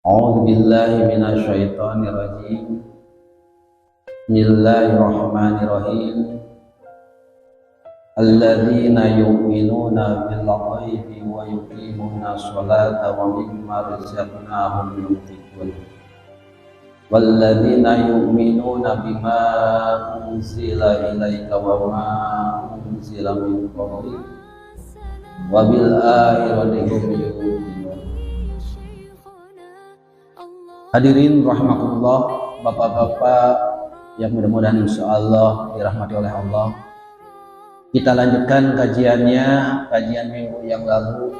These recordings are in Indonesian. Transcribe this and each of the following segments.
A'udzu billahi minasy syaithanir rajim. Bismillahirrahmanirrahim. Alladzina yu'minuna bil ghaibi wa yuqimuna sholata wa mimma razaqnahum yunfiqun. Walladzina yu'minuna bima unzila ilaika wa ma unzila min qablik wa bil akhirati hum yuqinun. Hadirin rahimakumullah, bapak-bapak yang mudah-mudahan insyaallah dirahmati oleh Allah. Kita lanjutkan kajian minggu yang lalu,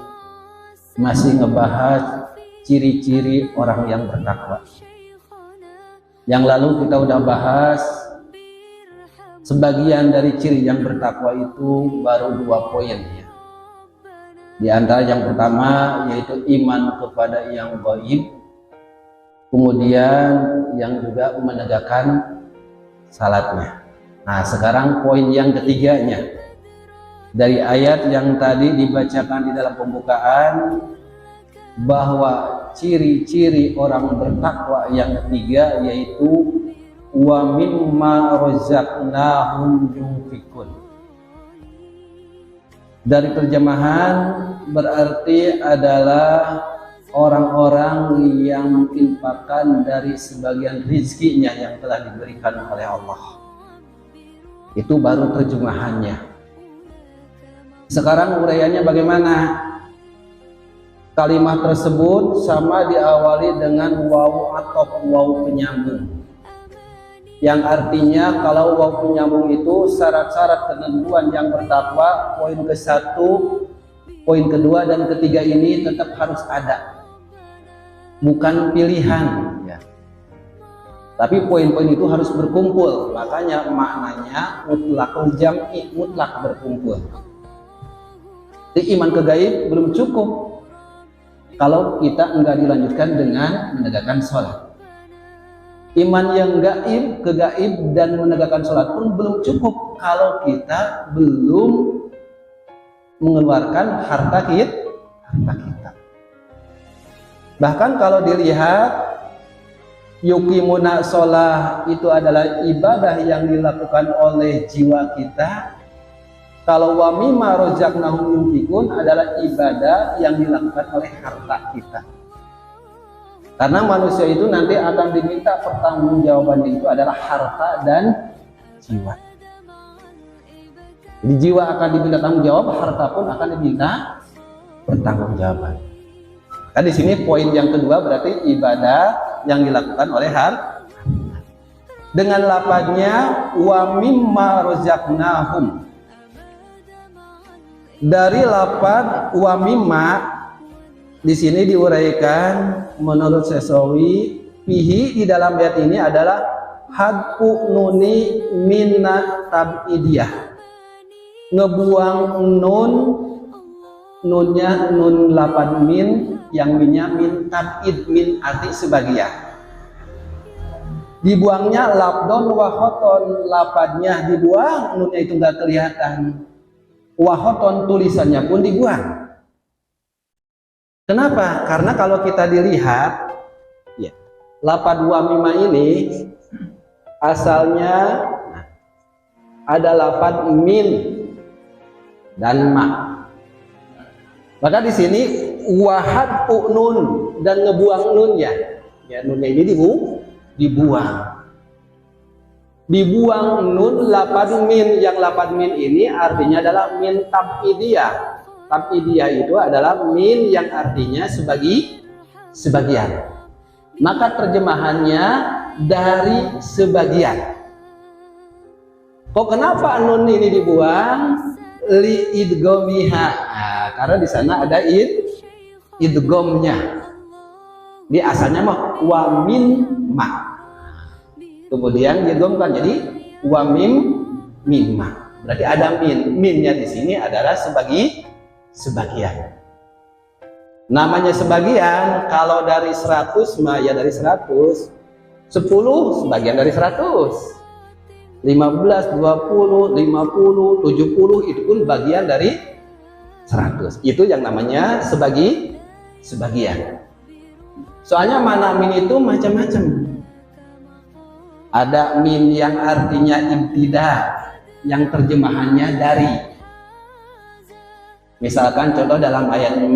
masih ngebahas ciri-ciri orang yang bertakwa. Yang lalu kita udah bahas sebagian dari ciri yang bertakwa itu baru 2 poin ya. Di antara yang pertama yaitu iman kepada yang gaib, kemudian yang juga menegakkan salatnya. Nah, sekarang poin yang ketiganya dari ayat yang tadi dibacakan di dalam pembukaan, bahwa ciri-ciri orang bertakwa yang ketiga yaitu wa mimma razaqnahum yunfikun. Dari terjemahan berarti adalah orang-orang yang menginfakkan dari sebagian rizkinya yang telah diberikan oleh Allah. Itu baru terjemahannya. Sekarang uraiannya bagaimana? Kalimat tersebut sama diawali dengan waw atau waw penyambung, yang artinya kalau waw penyambung itu syarat-syarat ketentuan yang bertakwa, poin ke-1, poin kedua dan ketiga ini tetap harus ada, bukan pilihan ya. Tapi poin-poin itu harus berkumpul, makanya maknanya mutlakul jam'i, mutlak berkumpul. Jadi iman ke gaib belum cukup kalau kita enggak dilanjutkan dengan menegakkan sholat. Iman yang gaib, ke gaib dan menegakkan sholat pun belum cukup kalau kita belum mengeluarkan harta kita. Bahkan kalau dilihat yuqimuna sholah itu adalah ibadah yang dilakukan oleh jiwa kita. Kalau wa mimma razaqnahum yunfikun adalah ibadah yang dilakukan oleh harta kita. Karena manusia itu nanti akan diminta pertanggungjawabannya itu adalah harta dan jiwa. Jadi jiwa akan diminta tanggung jawab, harta pun akan diminta pertanggungjawaban. Nah, di sini poin yang kedua berarti ibadah yang dilakukan oleh harta. Dengan lafadznya wa mimma razaqnahum. Dari lafaz wa mimma di sini diuraikan menurut Sesawi, fihi di dalam ayat ini adalah hadfu nuni minna tabidiyah. Ngebuang nunnya nun lafaz min, yang minnya min tabid, min arti sebagian. Dibuangnya labdon wahoton, lafadznya dibuang, nunnya itu enggak kelihatan. Wahoton tulisannya pun dibuang. Kenapa? Karena kalau kita dilihat ya, lafadz wa mimma ini asalnya ada lafadz min dan ma. Maka di sini wahad nun dan ngebuang nunnya. Ya, nunnya ini dibuang. Dibuang nun lafadz min, yang lafadz min ini artinya adalah min tabidiyah. Tabidiyah itu adalah min yang artinya sebagian. Maka terjemahannya dari sebagian. Kok kenapa nun ini dibuang? Li idgomiha. Nah, karena di sana ada idgomnya. Di asalnya mah wa min ma. Kemudian didgomkan jadi wa mimma. Berarti ada min. Minnya di sini adalah sebagian. Namanya sebagian, kalau dari 100 mah ya dari 100. 10 sebagian dari 100. 15, 20, 50, 70 itu pun bagian dari 100. Itu yang namanya sebagian. Soalnya mana min itu macam-macam. Ada min yang artinya ibtida, yang terjemahannya dari. Misalkan contoh dalam ayat 5,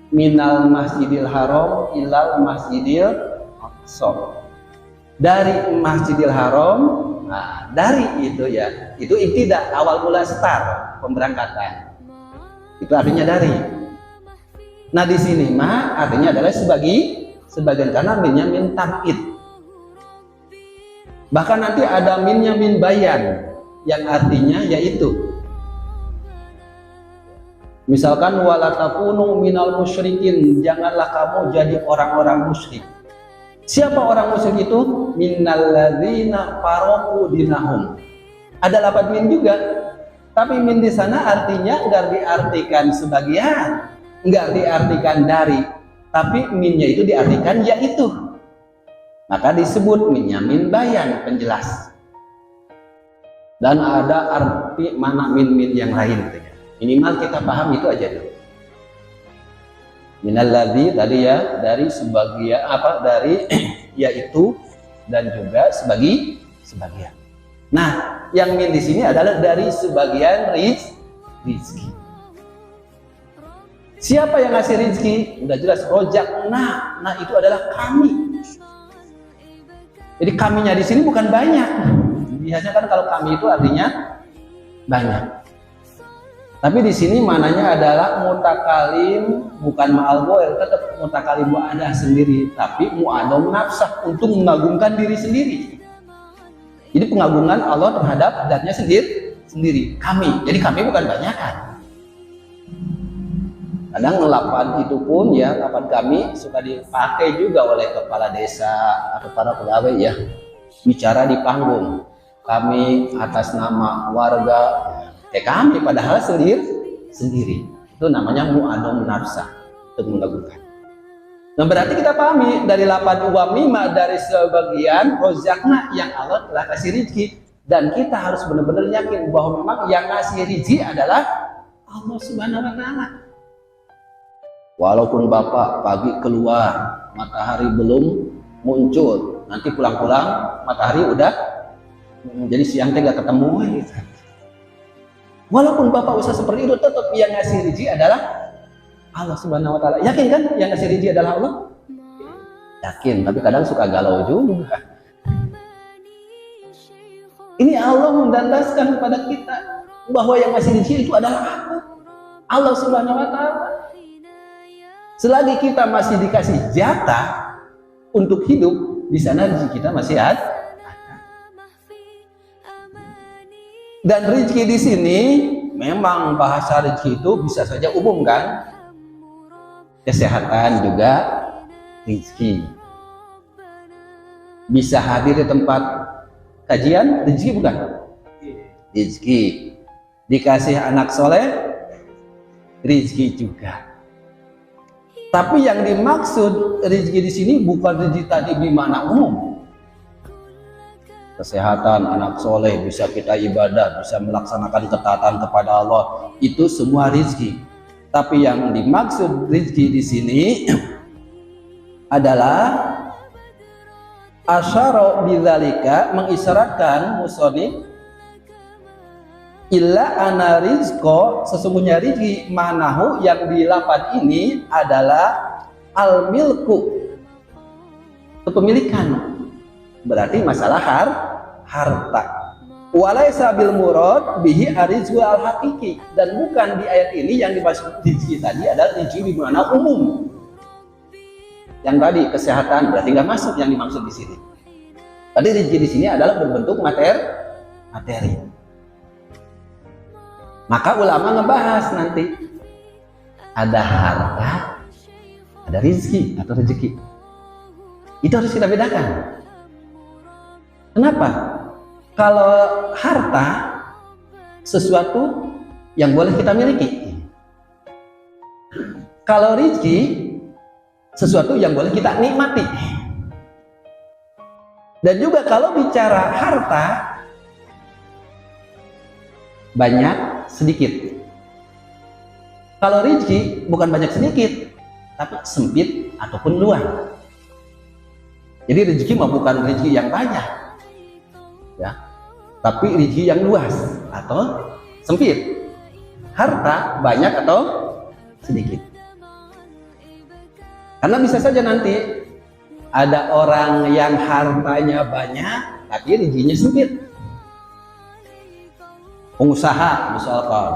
minal masjidil haram ilal masjidil aqsa. Dari masjidil haram, nah, dari itu ya, itu ibtida, awal mula start pemberangkatan. Itu artinya dari. Nah di sini mah artinya adalah sebagian karena minnya min tab'id. Bahkan nanti ada minnya min bayan yang artinya yaitu. Misalkan wala takunu minal musyrikin, janganlah kamu jadi orang-orang musyrik. Siapa orang musyrik itu? Minal ladzina faraqu dinahum. Ada lafaz min juga. Tapi min di sana artinya enggak diartikan sebagian, enggak diartikan dari, tapi minnya itu diartikan yaitu. Maka disebut minnya min bayan, penjelas. Dan ada arti mana min yang lain gitu ya. Minimal kita paham itu aja dulu. Minalladzi tadi ya, dari sebagian apa, dari yaitu dan juga sebagian. Nah, yang min di sini adalah dari sebagian rizki. Siapa yang ngasih rizki? Udah jelas rojak. Nah itu adalah kami. Jadi kaminya di sini bukan banyak. Biasanya kan kalau kami itu artinya banyak. Tapi di sini mananya adalah mutakalim, bukan ma'al goel, tetap mutakalim mu'adah sendiri, tapi mu'adom nafsah, untuk mengagungkan diri sendiri. Jadi pengagungan Allah terhadap zatnya sendiri, kami. Jadi kami bukan banyakan. Kadang lapan itu pun ya, lapan kami suka dipakai juga oleh kepala desa atau para pegawai ya, bicara di panggung. Kami atas nama warga, kami padahal sendiri. Itu namanya mu'adom nafsah, untuk mengagungkan. Nah berarti kita pahami dari lapan uwa mima, dari sebagian rozakna yang Allah telah kasih rizki, dan kita harus benar-benar yakin bahwa memang yang ngasih rizki adalah Allah Subhanahu wa Ta'ala. Walaupun bapak pagi keluar, matahari belum muncul, nanti pulang-pulang matahari udah, jadi siang teh gak ketemu gitu. Walaupun bapak usaha seperti itu, tetap yang ngasih rezeki adalah Allah Subhanahu wa Ta'ala. Yakin kan yang ngasih rezeki adalah Allah? Yakin, tapi kadang suka galau juga. Ini Allah mendandaskan kepada kita bahwa yang ngasih rezeki itu adalah Allah Subhanahu wa Ta'ala. Selagi kita masih dikasih jatah untuk hidup, di sana rezeki kita masih ada. Dan rezeki di sini memang bahasa rezeki itu bisa saja umum kan? Kesehatan juga rezeki. Bisa hadir di tempat kajian, rezeki bukan? Rezeki. Dikasih anak soleh, rezeki juga. Tapi yang dimaksud rezeki di sini bukan rezeki tadi di mana umum. Kesehatan, anak soleh, bisa kita ibadah, bisa melaksanakan ketaatan kepada Allah, itu semua rezeki. Tapi yang dimaksud rezeki di sini adalah asyara bidzalika, mengisyaratkan musonif illa ana rizqo, sesungguhnya rezeki manahu yang di lafaz ini adalah al milku, kepemilikan, berarti masalah harta. Walaysa bil murad bihi arizqu al haqiqi, dan bukan di ayat ini yang dimaksud rezeki tadi adalah rezeki di mana umum. Yang tadi kesehatan berarti nggak masuk yang dimaksud di sini. Tadi rezeki di sini adalah berbentuk materi. Maka ulama ngebahas nanti ada harta, ada rezeki atau rezeki. Itu harus kita bedakan. Kenapa? Kalau harta sesuatu yang boleh kita miliki. Kalau rezeki sesuatu yang boleh kita nikmati. Dan juga kalau bicara harta, banyak sedikit. Kalau rezeki bukan banyak sedikit, tapi sempit ataupun luas. Jadi rezeki mah bukan rezeki yang banyak, ya, tapi rezeki yang luas atau sempit. Harta banyak atau sedikit. Karena bisa saja nanti ada orang yang hartanya banyak tapi rezekinya sempit. Pengusaha misalkan,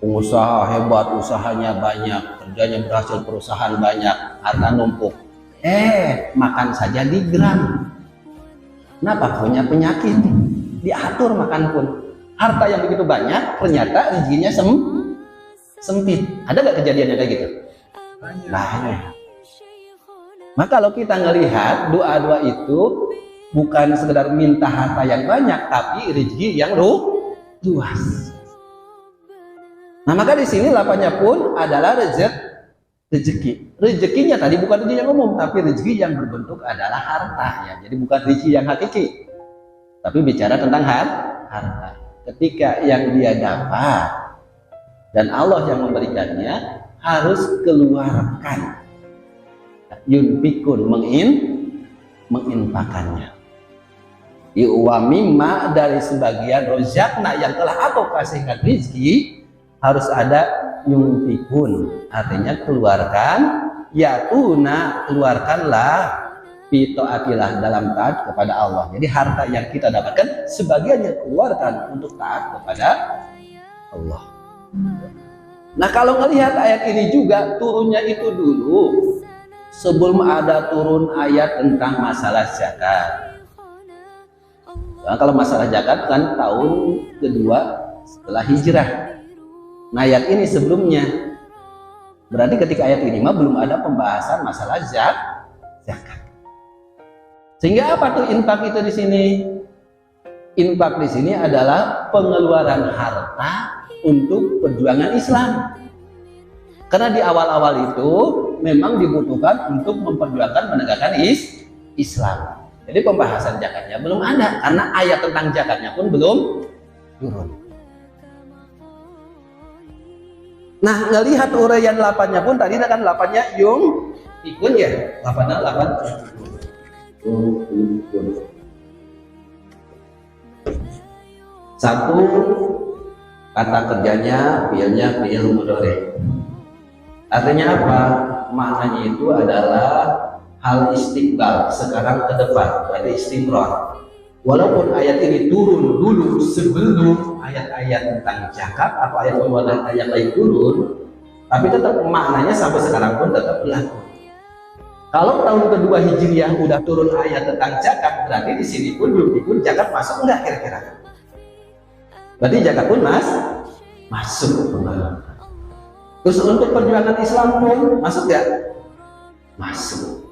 pengusaha hebat, usahanya banyak, kerjanya berhasil, perusahaan banyak, harta numpuk. Makan saja di gram. Kenapa? Punya penyakit, diatur makan pun. Harta yang begitu banyak, ternyata rezekinya sempit. Ada nggak kejadiannya kayak gitu? Banyak. Maka kalau kita ngelihat doa-doa itu bukan sekedar minta harta yang banyak, tapi rezeki yang luas. Nah, maka di sini lapanya pun adalah rezeki. Rezekinya tadi bukan rezeki yang umum, tapi rezeki yang berbentuk adalah harta, ya. Jadi bukan rezeki yang hakiki, tapi bicara tentang harta. Ketika yang dia dapat dan Allah yang memberikannya, harus keluarkan, yunfikun, menginfakannya. Mimma, dari sebagian rozakna yang telah aku kasihkan rizki, harus ada yunfikun, artinya keluarkan, yatuna, keluarkanlah, fitoatilah, dalam taat kepada Allah. Jadi harta yang kita dapatkan sebagian yang keluarkan untuk taat kepada Allah. Nah, kalau melihat ayat ini juga turunnya itu dulu sebelum ada turun ayat tentang masalah zakat. Nah, kalau masalah zakat kan tahun kedua setelah hijrah. Nah, ayat ini sebelumnya. Berarti ketika ayat ini mah belum ada pembahasan masalah zakat. Sehingga apa tuh infak itu di sini? Infak di sini adalah pengeluaran harta untuk perjuangan Islam. Karena di awal-awal itu memang dibutuhkan untuk memperjuangkan menegakkan Islam. Jadi pembahasan zakatnya belum ada, karena ayat tentang zakatnya pun belum turun. Nah, ngelihat uraian lapannya pun tadi kan lapannya ikun ya, lapan. Satu kata kerjanya fi'il mudhari. Artinya apa? Maknanya itu adalah hal istiqbal, sekarang ke depan, berarti istimrar. Walaupun ayat ini turun dulu sebelum ayat-ayat tentang zakat atau ayat lain turun, tapi tetap maknanya sampai sekarang pun tetap berlaku. Kalau tahun kedua Hijriah udah turun ayat tentang zakat, berarti di sini pun belum zakat masuk enggak kira-kira? Berarti zakat pun masuk. Terus untuk perjuangan Islam pun masuk enggak? Masuk.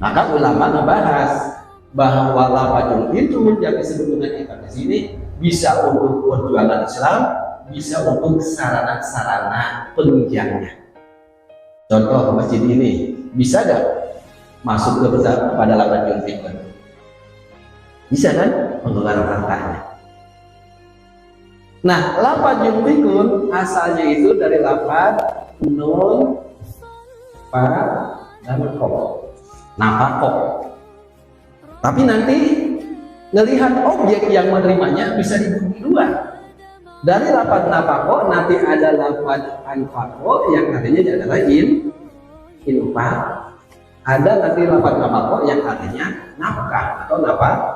Maka ulama ngebahas bahwa lafadzul itu yang disebut dengan infak di sini bisa untuk perjuangan Islam, bisa untuk sarana-sarana penunjangnya. Contoh masjid ini bisa gak masuk kepada lafadzul infak? Bisa kan? Pengeluaran hartanya. Nah, lafadzul infak asalnya itu dari lafadz nun fa dan kop. Nafaqah. Tapi nanti melihat objek yang menerimanya bisa dibagi dua. Dari lafaz nafaqah nanti ada lafaz anfaqah yang artinya adalah infak. Ada nanti lafaz nafaqah yang artinya nafkah atau nafaqah.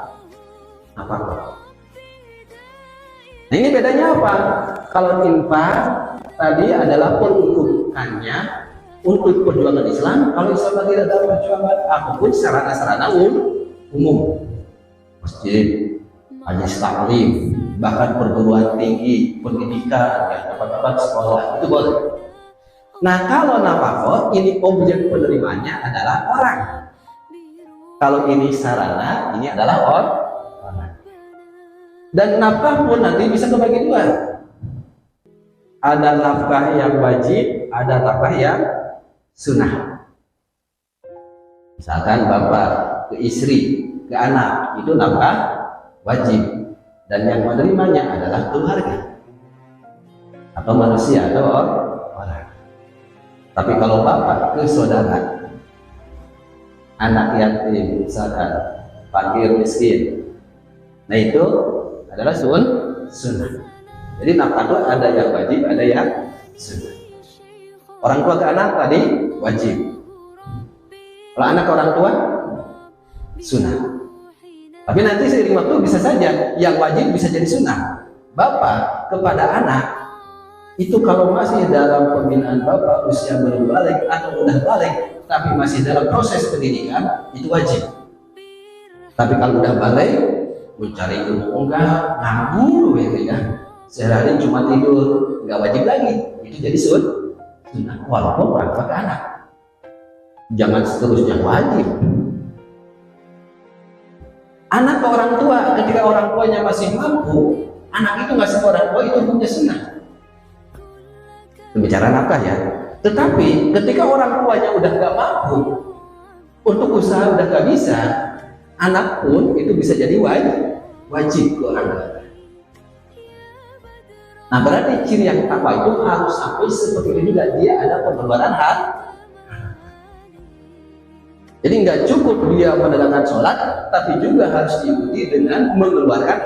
Nah, ini bedanya apa? Kalau infak tadi adalah peruntukannya untuk perjuangan Islam. Kalau Islam tidak ada perjuangan apapun, sarana-sarana umum, masjid, majelis taklim, bahkan perguruan tinggi, pendidikan, ya, tempat-tempat sekolah, itu boleh. Nah, kalau nafkah ini objek penerimanya adalah orang. Kalau ini sarana, ini adalah orang. Dan nafkah pun nanti bisa kebagi dua. Ada nafkah yang wajib, ada nafkah yang sunnah. Misalkan bapak ke istri, ke anak, itu nafkah wajib, dan yang menerimanya adalah keluarga atau manusia atau orang. Tapi kalau bapak ke saudara, anak yatim, misalkan fakir miskin, nah itu adalah sunnah. Jadi nafkah itu ada yang wajib, ada yang sunnah. Orang tua ke anak tadi wajib. Kalau anak ke orang tua sunnah. Tapi nanti seiring waktu bisa saja yang wajib bisa jadi sunnah. Bapak kepada anak itu kalau masih dalam pembinaan bapak usia belum balik atau udah balik tapi masih dalam proses pendidikan itu wajib. Tapi kalau udah balik mencari ilmu enggak, nganggur gitu ya, sehari cuma tidur, nggak wajib lagi, itu jadi sunnah walaupun orang tua ke anak. Jangan seterusnya wajib. Anak ke orang tua, ketika orang tuanya masih mampu, anak itu ngasih ke orang tua itu punya sunnah. Bicara nafkah ya. Tetapi ketika orang tuanya udah nggak mampu, untuk usaha udah nggak bisa, anak pun itu bisa jadi wajib ke orang tua. Nah berarti ciri yang takwa itu harus sampai seperti itu juga, dia ada pengeluaran harta. Jadi nggak cukup dia menegakkan sholat, tapi juga harus diikuti dengan mengeluarkan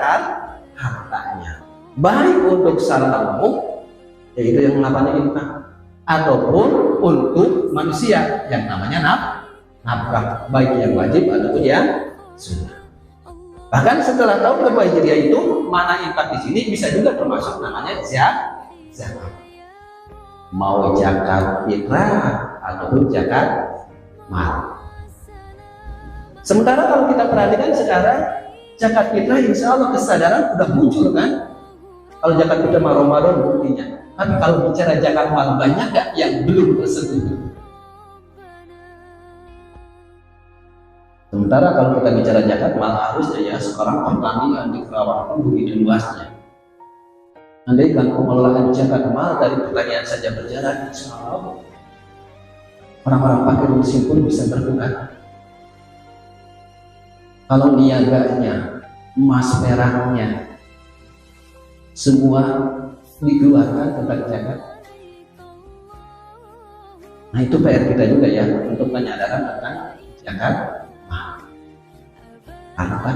hartanya, baik untuk secara umum, yaitu yang namanya infak, ataupun untuk manusia yang namanya nafkah, baik yang wajib ataupun yang sunnah. Bahkan setelah tahun kedua Hijriah itu, mana infak di sini bisa juga termasuk namanya zakat. Mau zakat fitrah ataupun zakat mal. Sementara kalau kita perhatikan sekarang zakat fitrah, insya Allah kesadaran sudah muncul kan. Kalau zakat fitrah Ramadan buktinya. Tapi kalau bicara zakat mal, banyak nggak yang belum tersentuh? Sementara kalau kita bicara zakat mal, harusnya ya sekarang pertanian di Kerawang pun begitu luasnya. Andai kan pengelolaan zakat mal dari pertanian saja berjalan, insya Allah orang-orang fakir miskin pun bisa berkurang. Kalau niaganya, emas peraknya, semua dikeluarkan tentang zakat. Nah itu PR kita juga ya, untuk penyadaran tentang zakat. Apa?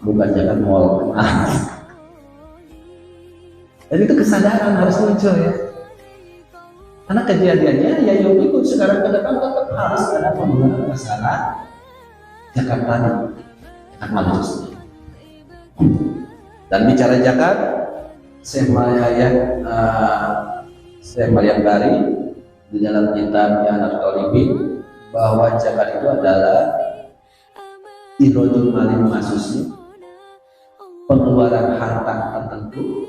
Bukan zakat mal. Jadi itu kesadaran harus muncul ya. Karena kejadiannya ya yang ikut sekarang ke depan tetap harus ada pembunuhan masalah zakat tadi, zakat mal khususnya. Dan bicara zakat, Syekh Maryam di dalam kitabnya An-Talibin bahwa zakat itu adalah irojul malin masusnya, pengeluaran harta tertentu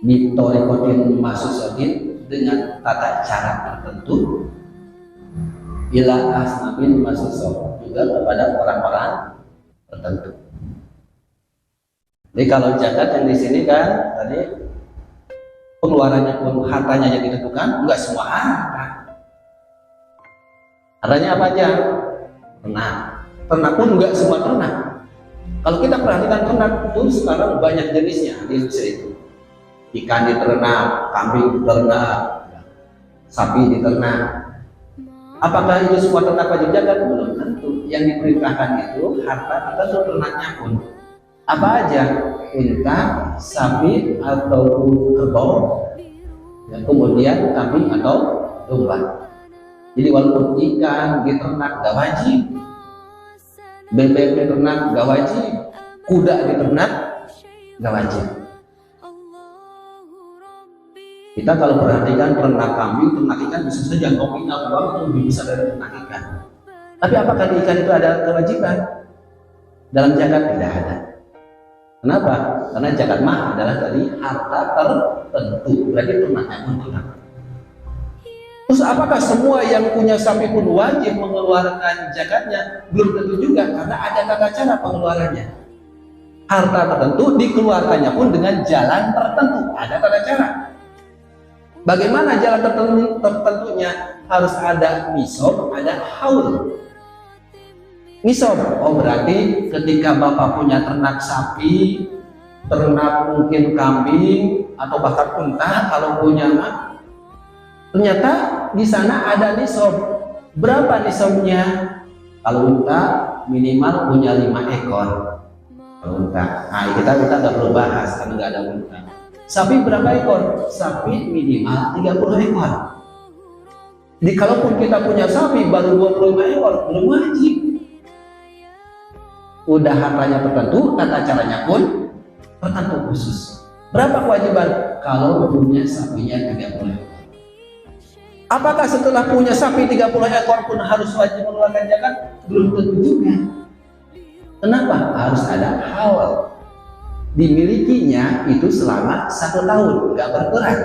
mitorikotin masusotin dengan tata cara tertentu ila asnabin masusok, juga kepada orang-orang tertentu. Jadi kalau zakat yang di sini kan tadi pengeluarannya pun hartanya yang ditentukan, enggak semua harta. Hartanya apa aja? Ternak pun enggak semua ternak. Kalau kita perhatikan ternak itu sekarang banyak jenisnya di Indonesia itu. Ikan diternak, kambing diternak, sapi diternak. Apakah itu semua ternak wajib zakat? Belum tentu. Yang diperintahkan itu harta atau ternaknya pun. Apa aja? Unta, sapi atau kerbau, ya, kemudian kambing atau domba. Jadi walaupun ikan diternak gak wajib, bebek diternak gak wajib, kuda diternak gak wajib. Kita kalau perhatikan ternak kambing, ternak ikan bisa saja nominal uang itu lebih besar dari ternak ikan. Tapi apakah di ikan itu ada kewajiban? Dalam zakat tidak ada. Kenapa? Karena zakat mah adalah tadi harta tertentu, berarti ternaknya pun ternak. Terus apakah semua yang punya sapi pun wajib mengeluarkan zakatnya? Belum tentu juga, karena ada tata cara pengeluarannya. Harta tertentu dikeluarkannya pun dengan jalan tertentu, ada tata cara. Bagaimana jalan tertentunya? Harus ada nisab, ada haul. Nisab, oh berarti ketika bapak punya ternak sapi, ternak mungkin kambing atau bahkan unta kalau punya mah. Ternyata di sana ada nisab. Berapa nisabnya? Kalau unta minimal punya 5 ekor. Kalau unta, nah kita nggak perlu bahas karena nggak ada unta. Sapi berapa ekor? Sapi minimal 30 ekor. Jadi kalaupun kita punya sapi baru 25 ekor, belum wajib. Udah hartanya tertentu, tata caranya pun tertentu khusus. Berapa kewajiban? Kalau punya sapinya 30 ekor. Apakah setelah punya sapi 30 ekor pun harus wajib mengeluarkan zakat? Belum tentu juga. Kenapa? Harus ada haul. Dimilikinya itu selama 1 tahun, nggak berkurang.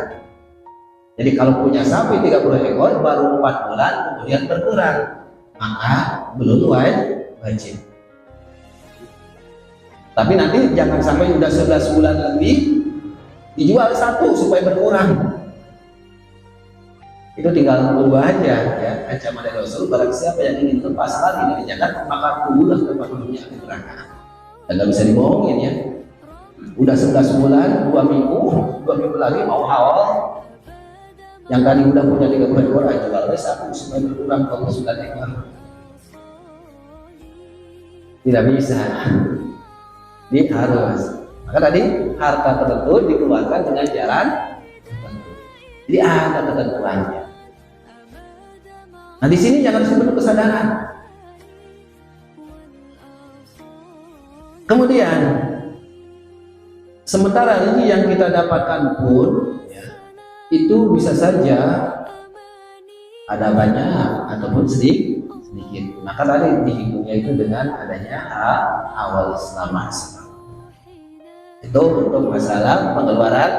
Jadi kalau punya sapi 30 ekor baru 4 bulan kemudian berkurang, maka belum wajib. Tapi nanti jangan sampai udah 11 bulan lebih dijual satu supaya berkurang. Itu tinggal tunggu aja ya. Ancaman dari Rasul, barang siapa yang ingin lepas lari dari zakat maka tunggulah tempat duduknya akan neraka. Dan nggak bisa dibohongin ya. Udah 11 bulan, 2 minggu lagi mau awal. Yang tadi udah punya 30 ekor jual satu supaya berkurang kalau sudah ekor. Tidak bisa. Ini harus. Maka tadi harta tertentu dikeluarkan dengan jalan tertentu. Jadi ada ketentuannya. Nah di sini jangan penuh kesadaran. Kemudian sementara rezeki yang kita dapatkan pun ya, itu bisa saja ada banyak ataupun sedikit. Maka tadi dihitungnya itu dengan adanya awal selama setahun. Itu untuk masalah pengeluaran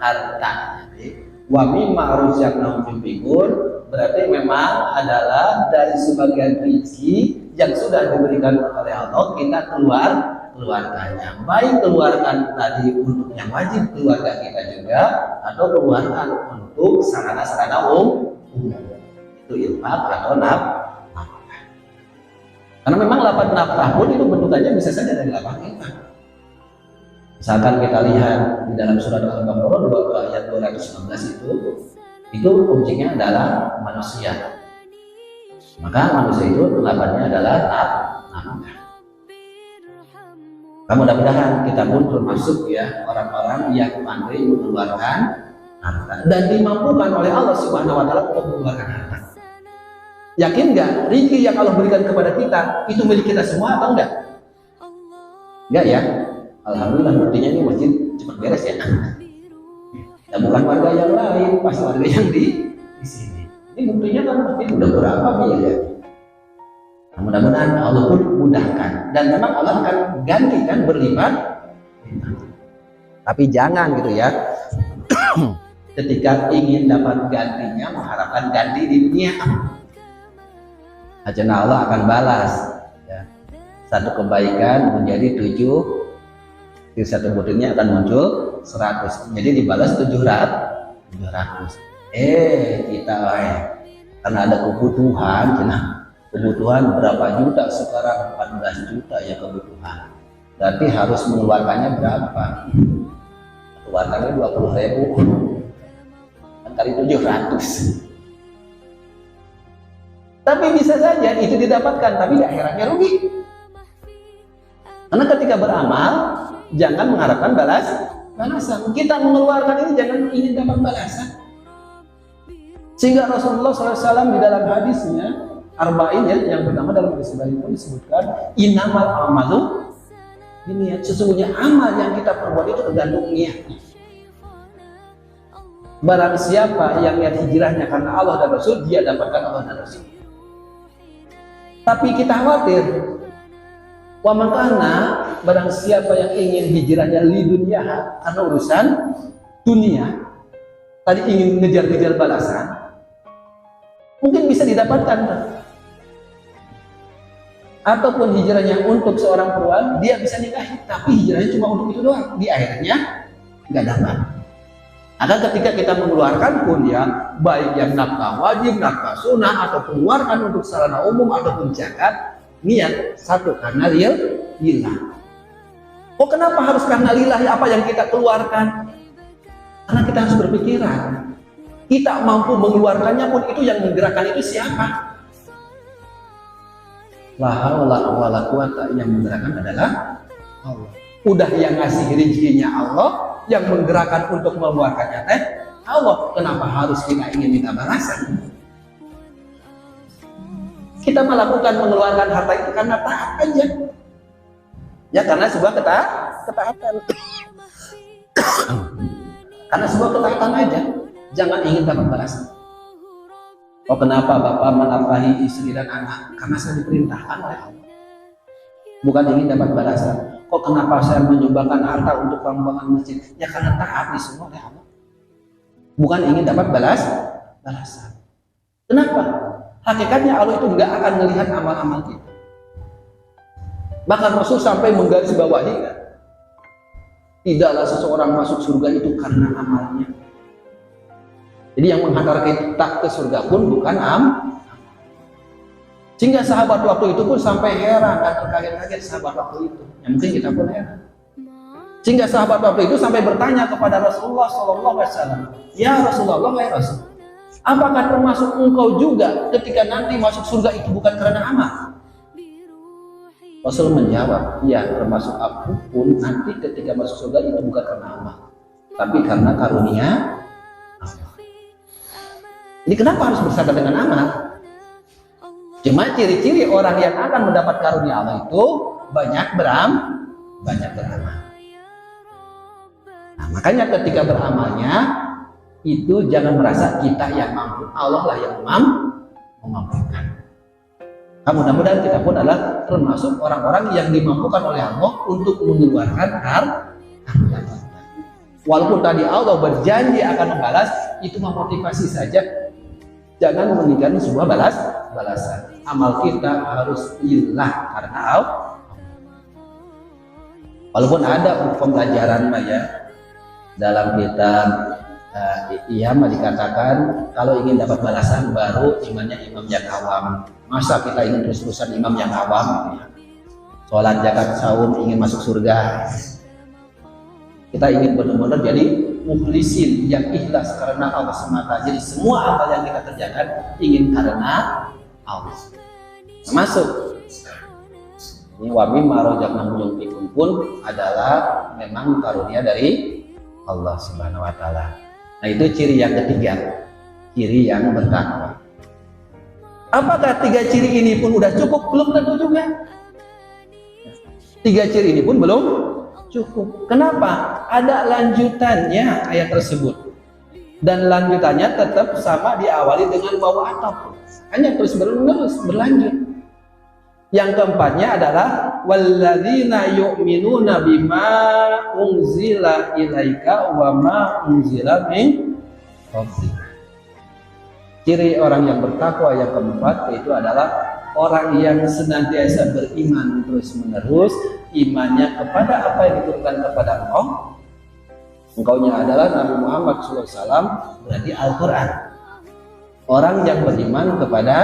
harta. Jadi wa mimma aruzaqnahum yunfiqun berarti memang adalah dari sebagian rezeki yang sudah diberikan oleh Allah kita keluarkannya. Baik keluarkan tadi untuk yang wajib keluarga kita juga atau keluarkan untuk sarana-sarana umum. Itu infak atau nafkah. Karena memang lapan nafkah pun itu bentukannya bisa saja dari lapan infak. Misalkan kita lihat di dalam surat Al-Baqarah ayat 216 itu objeknya adalah manusia. Maka manusia itu lapannya adalah nafkah. Mudah-mudahan kita pun termasuk ya orang-orang yang pandai mengeluarkan harta dan dimampukan oleh Allah Subhanahu wa taala untuk mengeluarkan harta. Yakin nggak rezeki yang Allah berikan kepada kita itu milik kita semua atau enggak? Enggak ya? Alhamdulillah buktinya ini masjid cepat beres ya. Dan bukan warga yang lain, pas warga yang di sini. Ini buktinya kan masjid udah berapa biaya. Nah, mudah-mudahan Allah pun mudahkan dan memang Allah akan gantikan berlipat. Tapi jangan gitu ya. Ketika ingin dapat gantinya mengharapkan ganti di dunia. Ajana Allah akan balas ya. Satu kebaikan menjadi 7, di satu butirnya akan muncul 100, jadi dibalas 700. Kita karena ada kebutuhan, kebutuhan berapa juta sekarang, 14 juta ya kebutuhan, berarti harus mengeluarkannya berapa? Keluarkannya 20.000 kan kali 700. Tapi bisa saja itu didapatkan, tapi di akhiratnya rugi. Karena ketika beramal, jangan mengharapkan balasan. Kita mengeluarkan ini jangan ingin dapat balasan. Sehingga Rasulullah SAW di dalam hadisnya, arba'in ya, yang pertama dalam hadis itu disebutkan, innamal amalu niat. Sesungguhnya amal yang kita perbuat itu tergantung niat. Barang siapa yang niat hijrahnya karena Allah dan Rasul, dia dapatkan Allah dan Rasul. Tapi kita khawatir, wa makana barang siapa yang ingin hijrahnya li dunia karena urusan dunia, tadi ingin ngejar-ngejar balasan, mungkin bisa didapatkan. Ataupun hijrahnya untuk seorang perempuan, dia bisa nikahi, tapi hijrahnya cuma untuk itu doang, di akhirnya nggak dapat. Maka ketika kita mengeluarkan pun ya, baik yang nafkah wajib, nafkah sunnah, atau mengeluarkan untuk sarana umum ataupun zakat, niat satu karena lillah. Kok kenapa harus karena lillahi apa yang kita keluarkan? Karena kita harus berpikiran. Kita mampu mengeluarkannya pun itu yang menggerakkan itu siapa? La haula wala quwata, yang menggerakkan adalah Allah. Udah yang ngasih rezekinya Allah, yang menggerakkan untuk mengeluarkannya teh Allah. Kenapa harus kita ingin minta balasan? Kita melakukan mengeluarkan harta itu karena taat aja. Ya karena sebuah ketaatan. Karena sebuah ketaatan aja. Jangan ingin dapat balasan. Oh kenapa Bapak menafkahi istri dan anak? Karena saya diperintahkan oleh Allah. Bukan ingin dapat balasan. Kok kenapa saya menyumbangkan harta untuk pengembangan masjid? Ya karena taat disuruh oleh Allah. Bukan ingin dapat balasan. Kenapa? Hakikatnya Allah itu nggak akan melihat amal-amal kita. Bahkan Rasul sampai menggarisbawahi, tidaklah seseorang masuk surga itu karena amalnya. Jadi yang menghantar kita ke surga pun bukan sehingga sahabat waktu itu pun sampai heran dan terkaget-kaget sahabat waktu itu. Yang mungkin kita pun heran. Sehingga sahabat waktu itu sampai bertanya kepada Rasulullah SAW, ya Rasulullah, ya Rasul, apakah termasuk engkau juga ketika nanti masuk surga itu bukan karena amal? Rasul menjawab, ya termasuk aku pun nanti ketika masuk surga itu bukan karena amal, tapi karena karunia Allah. Jadi kenapa harus bersandar dengan amal? Cuma ciri-ciri orang yang akan mendapat karunia Allah itu banyak beramal. Nah, makanya ketika beramalnya itu jangan merasa kita yang mampu, Allah lah yang memampukan. Nah, mudah-mudahan kita pun adalah termasuk orang-orang yang dimampukan oleh Allah untuk mengeluarkan harta. Walaupun tadi Allah berjanji akan membalas, itu memotivasi saja. Jangan meninggalkan sebuah balasan. Amal kita harus ilah karena Allah. Walaupun ada pembelajaran ya dalam kitab Iyam dikatakan kalau ingin dapat balasan baru imannya imam yang awam. Masa kita ingin terus-terusan imam yang awam? Sholat, zakat, saum, ingin masuk surga. Kita ingin benar-benar jadi mukhlisin yang ikhlas karena Allah semata. Jadi semua amal yang kita kerjakan ingin karena Allah. Masuk. Ini wami marojakna muyungkikun pun adalah memang karunia dari Allah Subhanahu wa taala. Nah, itu ciri yang ketiga, ciri yang bertakwa. Apakah tiga ciri ini pun udah cukup? Belum tentu juga. Tiga ciri ini pun belum cukup. Kenapa? Ada lanjutannya ayat tersebut. Dan lanjutannya tetap sama diawali dengan wawu ataf. Hanya terus berlanjut. Yang keempatnya adalah walladzina yu'minuna bima unzila ilaika wa ma unzila min qablika. Ciri orang yang bertakwa yang keempat yaitu adalah orang yang senantiasa beriman terus-menerus, imannya kepada apa yang diturunkan kepada engkau. Engkaunya adalah Nabi Muhammad SAW, berarti Al-Quran. Orang yang beriman kepada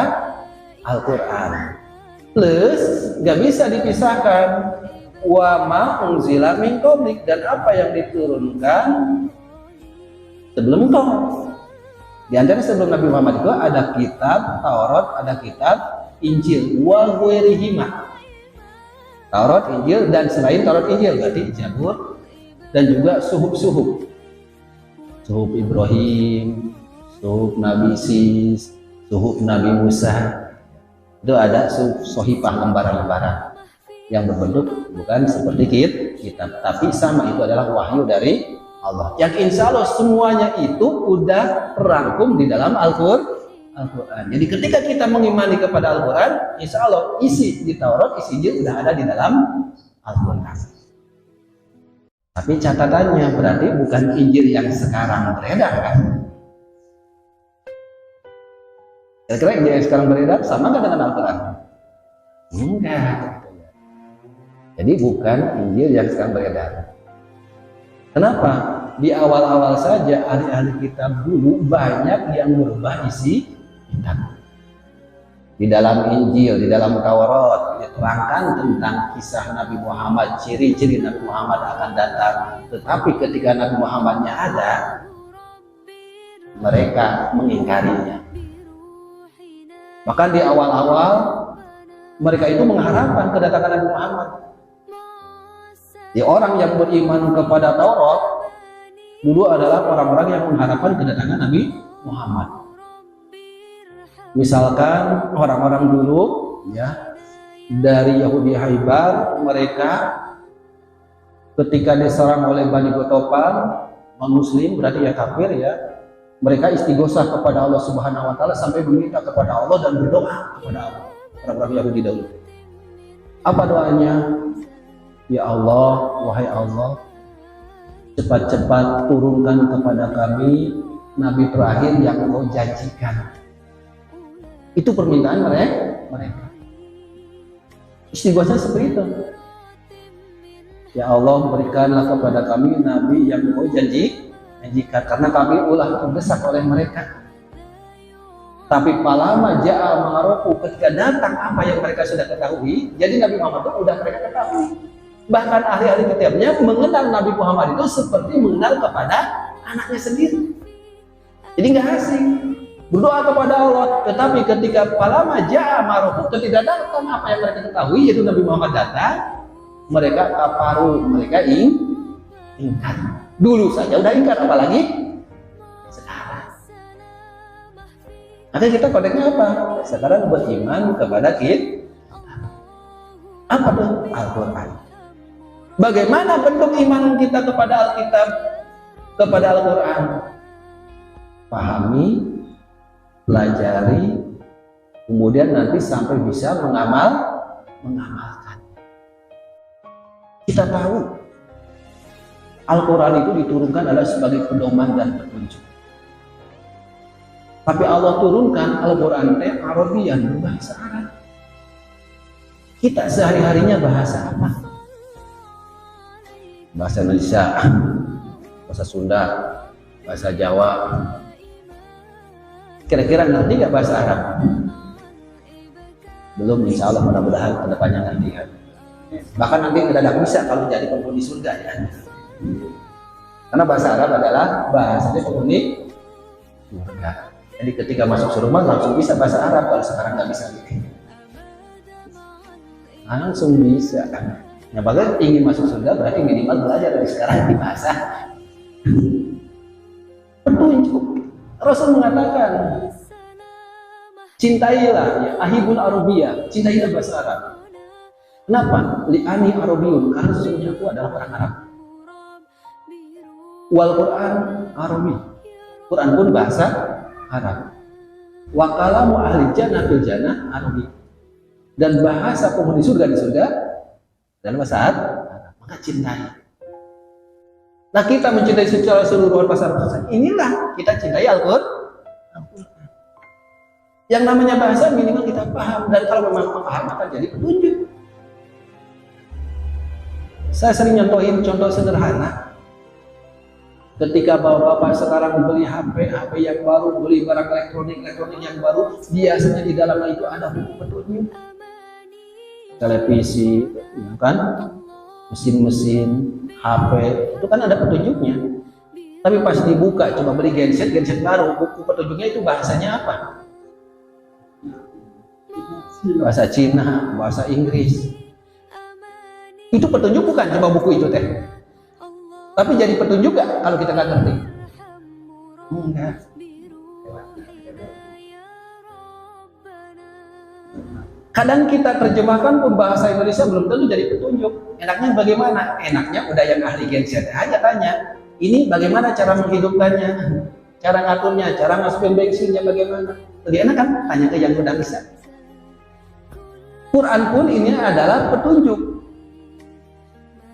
Al-Quran. Plus, gak bisa dipisahkan wa ma unzila min qablik, dan apa yang diturunkan sebelum engkau. Di antara sebelum Nabi Muhammad itu ada kitab Taurat, ada kitab Injil, wa ghairihima. Taurat, Injil, dan selain Taurat, Injil berarti Zabur dan juga suhuf Suhuf Ibrahim, suhuf Nabi Sis, suhuf Nabi Musa. Itu ada sohifah, lembaran-lembaran yang berbentuk bukan seperti kitab, tapi sama, itu adalah wahyu dari Allah yang insya Allah semuanya itu udah terangkum di dalam Al-Quran. Jadi ketika kita mengimani kepada Al-Quran, insya Allah isi di Taurat, isi Injil udah ada di dalam Al-Quran. Tapi catatannya berarti bukan Injil yang sekarang beredar kan? Kira-kira Injil yang sekarang beredar sama nggak dengan Al-Quran? Enggak. Jadi bukan Injil yang sekarang beredar. Kenapa? Di awal-awal saja ahli-ahli kitab dulu banyak yang merubah isi kitab. Di dalam Injil, di dalam Taurat, diterangkan tentang kisah Nabi Muhammad, ciri-ciri Nabi Muhammad akan datang. Tetapi ketika Nabi Muhammadnya ada, mereka mengingkarinya. Bahkan di awal-awal mereka itu mengharapkan kedatangan Nabi Muhammad. Di orang yang beriman kepada Taurat dulu adalah orang-orang yang mengharapkan kedatangan Nabi Muhammad. Misalkan orang-orang dulu ya dari Yahudi Khaybar, mereka ketika diserang oleh Bani Qatafan, non-muslim berarti ya kafir ya, mereka istighosah kepada Allah Subhanahu wa taala sampai meminta kepada Allah dan berdoa kepada Allah. Orang-orang Yahudi dahulu. Apa doanya? Ya Allah, wahai Allah, cepat-cepat turunkan kepada kami Nabi terakhir yang Engkau janjikan. Itu permintaan mereka. Istighosah seperti itu. Ya Allah, berikanlah kepada kami Nabi yang Engkau janjikan, karena kami ulah terdesak oleh mereka. Tapi palama ja'a ma'arofu, ketika datang apa yang mereka sudah ketahui, jadi Nabi Muhammad itu udah mereka ketahui. Bahkan ahli-ahli kitabnya mengenal Nabi Muhammad itu seperti mengenal kepada anaknya sendiri. Jadi nggak asing berdoa kepada Allah. Tetapi ketika palama ja'a ma'arofu, ketika datang apa yang mereka ketahui, yaitu Nabi Muhammad datang, mereka kafaru, mereka ingkar. Dulu saja udah ingkar, apalagi sekarang. Maka kita kodeknya apa? Sekarang beriman kepada kita. Apa tuh? Al-Quran. Bagaimana bentuk iman kita kepada Alkitab, kepada Al-Quran? Pahami, pelajari, kemudian nanti sampai bisa mengamalkan. Kita tahu Al-Quran itu diturunkan adalah sebagai pedoman dan petunjuk. Tapi Allah turunkan Al-Quran Arabian, berbahasa Arab. Kita sehari-harinya bahasa apa? Bahasa Indonesia, bahasa Sunda, bahasa Jawa. Kira-kira ngerti nggak bahasa Arab? Belum, insya Allah mudah-mudahan kedepannya ngerti kan. Bahkan nanti mendadak bisa kalau jadi penghuni surga ya. Karena bahasa Arab adalah bahasanya penghuni surga. Jadi ketika masuk surga langsung bisa bahasa Arab, kalau sekarang nggak bisa gitu. Langsung bisa. Nah, bahkan ingin masuk surga berarti minimal belajar dari sekarang di bahasa petunjuk. Rasul mengatakan, cintailah ya ahibul Arabiyah, cintailah bahasa Arab. Kenapa? Li'ani Arabiyun, karena sesungguhnya aku adalah orang Arab. Wal Quran Arabi, Quran pun bahasa Arab. Wa kalamu ahli jannah fil jannah Arabi, dan bahasa penghuni surga di surga dalam bahasa Arab. Maka cintai. Nah, kita mencintai secara seluruhan bahasa Arab. Inilah kita cintai Al-Quran. Yang namanya bahasa minimal kita paham, dan kalau memang paham akan jadi petunjuk. Saya sering nyontohin contoh sederhana. Ketika bapak-bapak sekarang beli HP yang baru, beli barang elektronik yang baru, biasanya di dalamnya itu ada buku petunjuk. Televisi, ya kan? Mesin-mesin, HP, itu kan ada petunjuknya. Tapi pas dibuka, coba beli genset baru, buku petunjuknya itu bahasanya apa? Bahasa Cina, bahasa Inggris. Itu petunjuk bukan? Coba buku itu teh. Tapi jadi petunjuk gak kalau kita nggak ngerti? Enggak. Kadang kita terjemahkan pun bahasa Indonesia belum tentu jadi petunjuk. Enaknya bagaimana? Enaknya udah yang ahli genset aja tanya. Ini bagaimana cara menghidupkannya? Cara ngaturnya, cara masukin bensinnya bagaimana? Lebih enak kan? Tanya ke yang udah bisa. Quran pun ini adalah petunjuk.